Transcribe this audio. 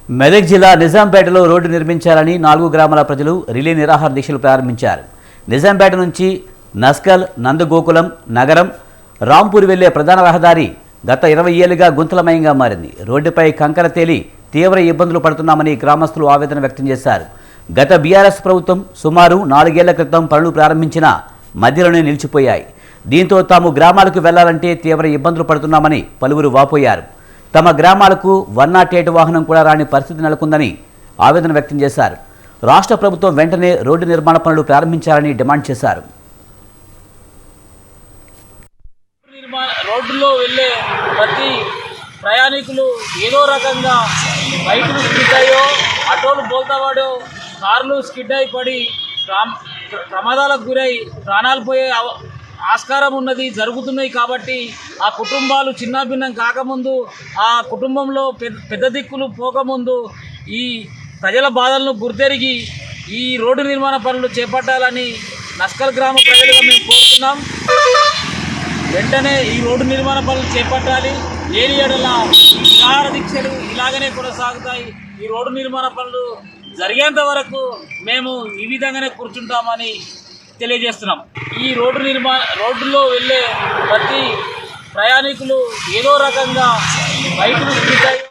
మెదక్ జిల్లా నిజాంపేటలో రోడ్డు నిర్మించాలని 4 గ్రామాల ప్రజలు రిలే నిరాహార దీక్షలు ప్రారంభించారు. నిజాంపేట నుంచి నస్కల్, నందగోకులం, నగరం, రాంపూర్ వెళ్లే ప్రధాన రహదారి గత 20 ఏళ్లుగా గుంతలమయంగా మారింది. రోడ్డుపై కంకర తేలి తీవ్ర ఇబ్బందులు పడుతున్నామని గ్రామస్తులు ఆవేదన వ్యక్తం చేశారు. గత బీఆర్ఎస్ ప్రభుత్వం సుమారు 4 ఏళ్ల క్రితం పనులు ప్రారంభించిన మధ్యలోనే నిలిచిపోయాయి. దీంతో తాము గ్రామాలకు వెళ్లాలంటే తీవ్ర ఇబ్బందులు పడుతున్నామని పలువురు వాపోయారు. తమ గ్రామాలకు 108 వాహనం కూడా రాని పరిస్థితి నెలకొందని ఆవేదన వ్యక్తం చేశారు. రాష్ట్ర ప్రభుత్వం వెంటనే రోడ్డు నిర్మాణ పనులు ప్రారంభించాలని డిమాండ్ చేశారు. రోడ్డులో వెళ్ళే ప్రతి ప్రయాణికులు ఏదో రకంగా బైకులు స్కిడ్ అయ్యో, ఆటోలు బోల్తావాడో, కార్లు స్కిడ్ అయి పడి ప్రమాదాలకు గురై ప్రాణాలు పోయే ఆస్కారం ఉన్నది, జరుగుతున్నాయి. కాబట్టి ఆ కుటుంబాలు చిన్నాభిన్నం కాకముందు, ఆ కుటుంబంలో పెద్ద దిక్కులు పోకముందు ఈ ప్రజల బాధలను గుర్తెరిగి ఈ రోడ్డు నిర్మాణ పనులు చేపట్టాలని నస్కల్ గ్రామ ప్రజలుగా మేము కోరుతున్నాం. వెంటనే ఈ రోడ్డు నిర్మాణ పనులు చేపట్టాలి. లేని ఎడల నిరాహార దీక్షలు ఇలాగనే కొనసాగుతాయి. ఈ రోడ్డు నిర్మాణ పనులు జరిగేంత వరకు మేము ఈ విధంగానే కూర్చుంటామని తెలియజేస్తున్నాం. ఈ రోడ్డులో వెళ్ళే ప్రతి ప్రయాణికులు ఏదో రకంగా బైకులు స్కిడ్ అయ్యి